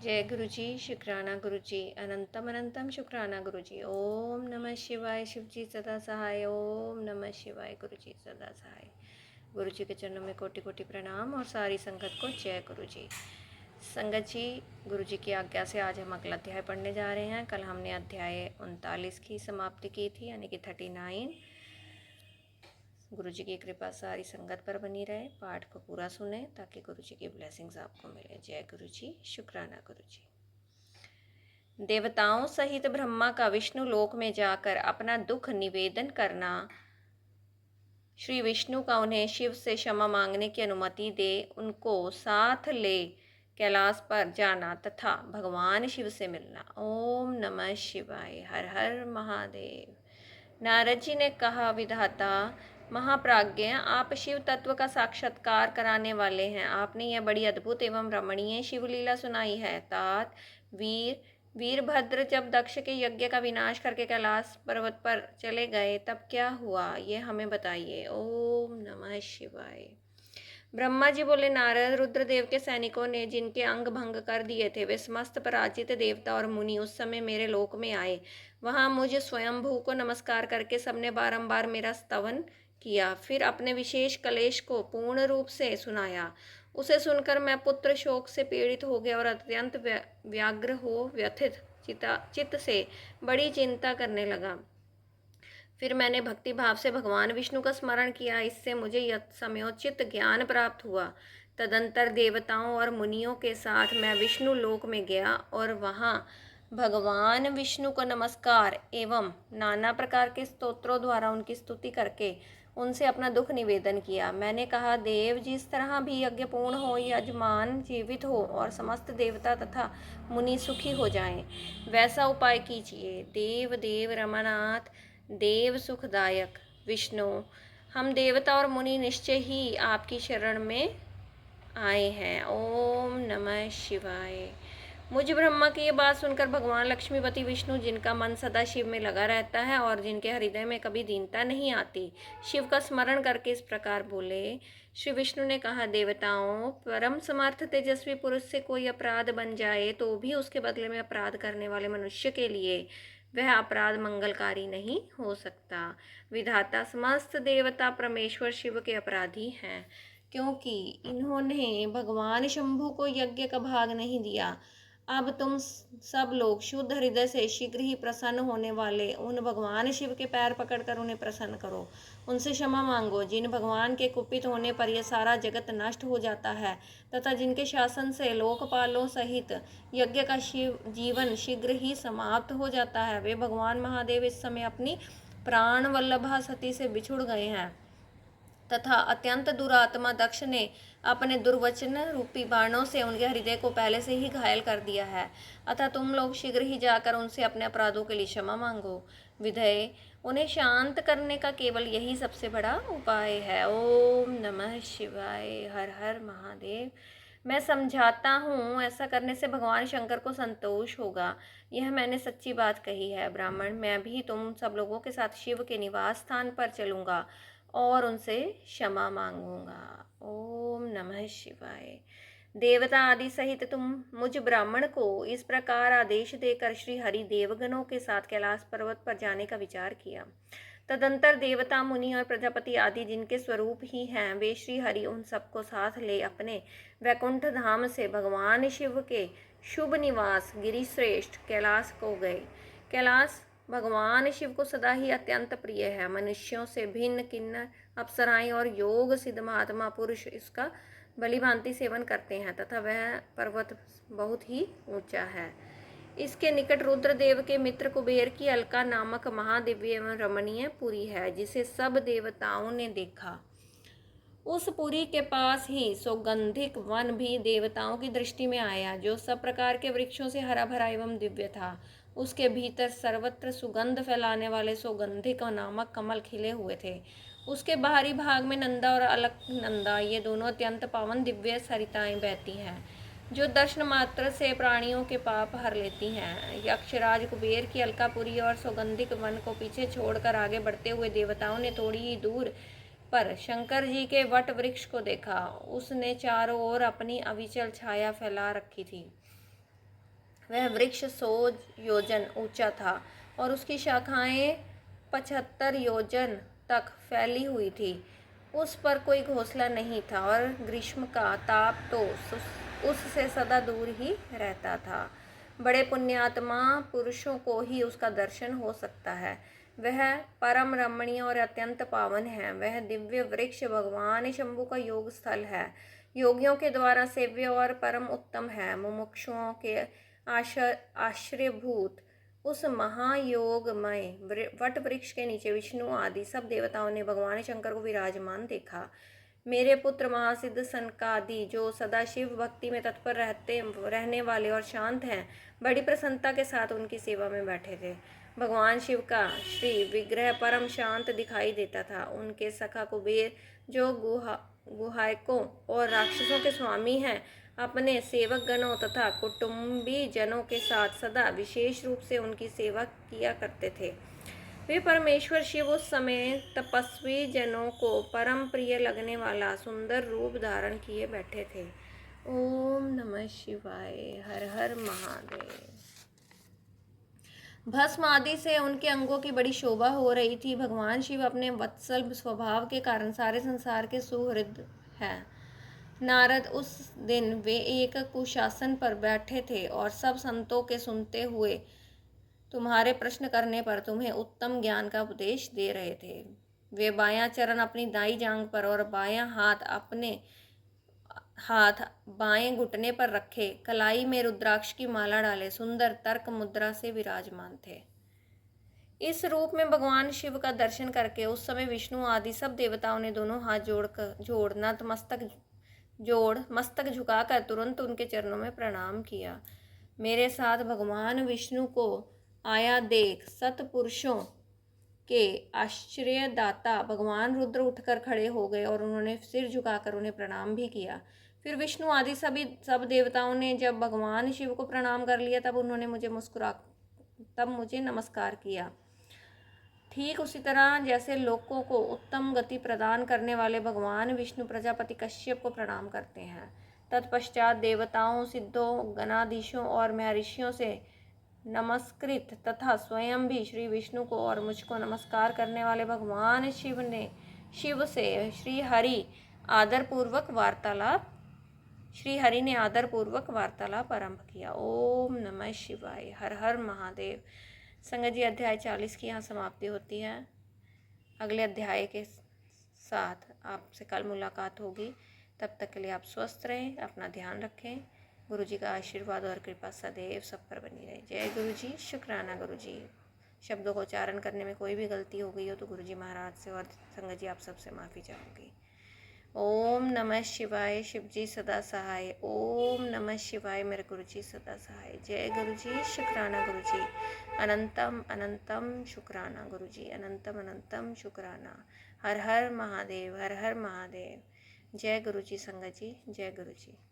जय गुरु जी, शुक्राना गुरु जी, अनंतम अनंतम शुक्राना गुरु जी। ओम नमः शिवाय, शिव जी सदा सहाय। ओम नमः शिवाय, गुरु जी सदा सहाय। गुरु जी के चरणों में कोटि कोटि प्रणाम और सारी संगत को जय गुरु जी। संगत जी, गुरु जी की आज्ञा से आज हम अगला अध्याय पढ़ने जा रहे हैं। कल हमने अध्याय 39 की समाप्ति की थी, यानी कि 39। गुरु जी की कृपा सारी संगत पर बनी रहे। पाठ को पूरा सुने ताकि गुरु जी की ब्लेसिंग्स आपको मिले। जय गुरु जी, शुक्राना गुरु जी। देवताओं सहित ब्रह्मा का विष्णु लोक में जाकर अपना दुख निवेदन करना, श्री विष्णु का उन्हें शिव से क्षमा मांगने की अनुमति दे उनको साथ ले कैलाश पर जाना तथा भगवान शिव से मिलना। ओम नमः शिवाय, हर हर महादेव। नारद जी ने कहा, विधाता महाप्राज्ञ, आप शिव तत्व का साक्षात्कार कराने वाले हैं। आपने यह बड़ी अद्भुत एवं रमणीय शिवलीला सुनाई है। तात वीरभद्र जब दक्ष के यज्ञ का विनाश करके कैलाश पर्वत पर चले गए तब क्या हुआ, ये हमें बताइए। ओम नमः शिवाय। ब्रह्मा जी बोले, नारद, रुद्रदेव के सैनिकों ने जिनके अंग भंग कर दिए थे वे समस्त पराजित देवता और मुनि उस समय मेरे लोक में आए। वहां मुझ स्वयंभू को नमस्कार करके सबने बारंबार मेरा स्तवन किया, फिर अपने विशेष कलेश को पूर्ण रूप से सुनाया। उसे सुनकर मैं पुत्र शोक से पीड़ित हो गया और अत्यंत व्याग्र हो व्यथित चित्त से बड़ी चिंता करने लगा। फिर मैंने भक्ति भाव से भगवान विष्णु का स्मरण किया। इससे मुझे समयोचित ज्ञान प्राप्त हुआ। तदंतर देवताओं और मुनियों के साथ मैं विष्णु लोक में गया और वहाँ भगवान विष्णु को नमस्कार एवं नाना प्रकार के स्तोत्रों द्वारा उनकी स्तुति करके उनसे अपना दुख निवेदन किया। मैंने कहा, देव, जिस तरह भी यज्ञ पूर्ण हो, यजमान जीवित हो और समस्त देवता तथा मुनि सुखी हो जाएं, वैसा उपाय कीजिए। देव देव रमानाथ, देव सुखदायक विष्णु, हम देवता और मुनि निश्चय ही आपकी शरण में आए हैं। ओम नमः शिवाय। मुझ ब्रह्मा की ये बात सुनकर भगवान लक्ष्मीपति विष्णु, जिनका मन सदा शिव में लगा रहता है और जिनके हृदय में कभी दीनता नहीं आती, शिव का स्मरण करके इस प्रकार बोले। श्री विष्णु ने कहा, देवताओं, परम समर्थ तेजस्वी पुरुष से कोई अपराध बन जाए तो भी उसके बदले में अपराध करने वाले मनुष्य के लिए वह अपराध मंगलकारी नहीं हो सकता। विधाता, समस्त देवता परमेश्वर शिव के अपराधी हैं, क्योंकि इन्होंने भगवान शंभु को यज्ञ का भाग नहीं दिया। अब तुम सब लोग शुद्ध हृदय से शीघ्र ही प्रसन्न होने वाले उन भगवान शिव के पैर पकड़कर उन्हें प्रसन्न करो, उनसे क्षमा मांगो, जिन भगवान के कुपित होने पर यह सारा जगत नष्ट हो जाता है तथा जिनके शासन से लोकपालों सहित यज्ञ का जीवन शीघ्र ही समाप्त हो जाता है। वे भगवान महादेव इस समय अपनी प्राण वल्लभा सती से बिछुड़ गए हैं तथा अत्यंत दुरात्मा दक्ष ने अपने दुर्वचन रूपी बाणों से उनके हृदय को पहले से ही घायल कर दिया है। अतः तुम लोग शीघ्र ही जाकर उनसे अपने अपराधों के लिए क्षमा मांगो। विधेय, उन्हें शांत करने का केवल यही सबसे बड़ा उपाय है। ओम नमः शिवाय, हर हर महादेव। मैं समझाता हूँ, ऐसा करने से भगवान शंकर को संतोष होगा। यह मैंने सच्ची बात कही है। ब्राह्मण, मैं भी तुम सब लोगों के साथ शिव के निवास स्थान पर चलूँगा और उनसे क्षमा मांगूंगा। ओम नमः शिवाय। देवता आदि सहित तुम मुझ ब्राह्मण को इस प्रकार आदेश देकर श्री हरि देवगणों के साथ कैलाश पर्वत पर जाने का विचार किया। तदंतर देवता, मुनि और प्रजापति आदि जिनके स्वरूप ही हैं, वे श्री हरि उन सबको साथ ले अपने वैकुंठ धाम से भगवान शिव के शुभ निवास गिरिश्रेष्ठ कैलाश को गए। कैलाश भगवान शिव को सदा ही अत्यंत प्रिय है। मनुष्यों से भिन्न किन्नर, अप्सराएं और योग सिद्ध महात्मा पुरुष इसका भलीभांति सेवन करते हैं तथा वह पर्वत बहुत ही ऊंचा है। इसके निकट रुद्रदेव के मित्र कुबेर की अलका नामक महादिव्य एवं रमणीय पुरी है, जिसे सब देवताओं ने देखा। उस पुरी के पास ही सौगंधिक वन भी देवताओं की दृष्टि में आया, जो सब प्रकार के वृक्षों से हरा भरा एवं दिव्य था। उसके भीतर सर्वत्र सुगंध फैलाने वाले सौगंधिक नामक कमल खिले हुए थे। उसके बाहरी भाग में नंदा और अलकनंदा, ये दोनों अत्यंत पावन दिव्य सरिताएं बहती हैं, जो दर्शन मात्र से प्राणियों के पाप हर लेती हैं। यक्षराज कुबेर की अलकापुरी और सौगंधिक वन को पीछे छोड़कर आगे बढ़ते हुए देवताओं ने थोड़ी ही दूर पर शंकर जी के वट वृक्ष को देखा। उसने चारों ओर अपनी अविचल छाया फैला रखी थी। वह वृक्ष 100 योजन ऊंचा था और उसकी शाखाएं 75 योजन तक फैली हुई थी। उस पर कोई घोंसला नहीं था और ग्रीष्म का ताप तो उससे सदा दूर ही रहता था। बड़े पुण्यात्मा पुरुषों को ही उसका दर्शन हो सकता है। वह परम रमणीय और अत्यंत पावन है। वह दिव्य वृक्ष भगवान शंभु का योग स्थल है। योगियों के द्वारा सेव्य और परम उत्तम है। मुमुक्षुओं के आश्रयभूत उस महायोगमय वट वृक्ष के नीचे विष्णु आदि सब देवताओं ने भगवान शंकर को विराजमान देखा। मेरे पुत्र महासिद्ध सनकादि जो सदा शिव भक्ति में तत्पर रहने वाले और शांत हैं, बड़ी प्रसन्नता के साथ उनकी सेवा में बैठे थे। भगवान शिव का श्री विग्रह परम शांत दिखाई देता था। उनके सखा कुबेर जो गुहायकों और राक्षसों के स्वामी हैं, अपने सेवक गणों तथा कुटुंबी जनों के साथ सदा विशेष रूप से उनकी सेवा किया करते थे। वे परमेश्वर शिव उस समय तपस्वी जनों को परम प्रिय लगने वाला सुंदर रूप धारण किए बैठे थे। ओम नमः शिवाय। हर हर महादेव। भस्म आदि से उनके अंगों की बड़ी शोभा हो रही थी। भगवान शिव अपने वत्सल स्वभाव के कारण सारे संसार के सुहृद हैं। नारद उस दिन वे एक कुशासन पर बैठे थे और सब संतों के सुनते हुए तुम्हारे प्रश्न करने पर तुम्हें उत्तम ज्ञान का उपदेश दे रहे थे। वे बायां चरण अपनी दाई जांघ पर और बायां हाथ बाएं घुटने पर रखे, कलाई में रुद्राक्ष की माला डाले, सुंदर तर्क मुद्रा से विराजमान थे। इस रूप में भगवान शिव का दर्शन करके उस समय विष्णु आदि सब देवताओं ने दोनों हाथ जोड़ मस्तक झुकाकर तुरंत उनके चरणों में प्रणाम किया। मेरे साथ भगवान विष्णु को आया देख सतपुरुषों के आश्रयदाता भगवान रुद्र उठकर खड़े हो गए और उन्होंने सिर झुकाकर उन्हें प्रणाम भी किया। फिर विष्णु आदि सब देवताओं ने जब भगवान शिव को प्रणाम कर लिया तब मुझे नमस्कार किया। ठीक उसी तरह जैसे लोगों को उत्तम गति प्रदान करने वाले भगवान विष्णु प्रजापति कश्यप को प्रणाम करते हैं। तत्पश्चात देवताओं, सिद्धों, गणाधीशों और महर्षियों से नमस्कृत तथा स्वयं भी श्री विष्णु को और मुझको नमस्कार करने वाले भगवान शिव से श्री हरि ने आदरपूर्वक वार्तालाप आरंभ किया। ओम नमः शिवाय। हर हर महादेव। संगत जी, अध्याय 40 की यहाँ समाप्ति होती है। अगले अध्याय के साथ आपसे कल मुलाकात होगी। तब तक के लिए आप स्वस्थ रहें, अपना ध्यान रखें। गुरु जी का आशीर्वाद और कृपा सदैव सब पर बनी रहे। जय गुरु जी। शुक्राना गुरु जी। शब्दों को उच्चारण करने में कोई भी गलती हो गई हो तो गुरु जी महाराज से और संगत जी आप सबसे माफ़ी चाहूँगी। ओम नमः शिवाय। शिव जी सदा सहाय। ओम नमः शिवाय। मेरे गुरु जी सदा सहाय। जय गुरु जी। शुक्राना गुरु जी। अनंतम अनंतम शुक्राना गुरु जी। अनंतम अनंतम शुक्राना। हर हर महादेव। हर हर महादेव। जय गुरु जी संगत जी। जय गुरु जी।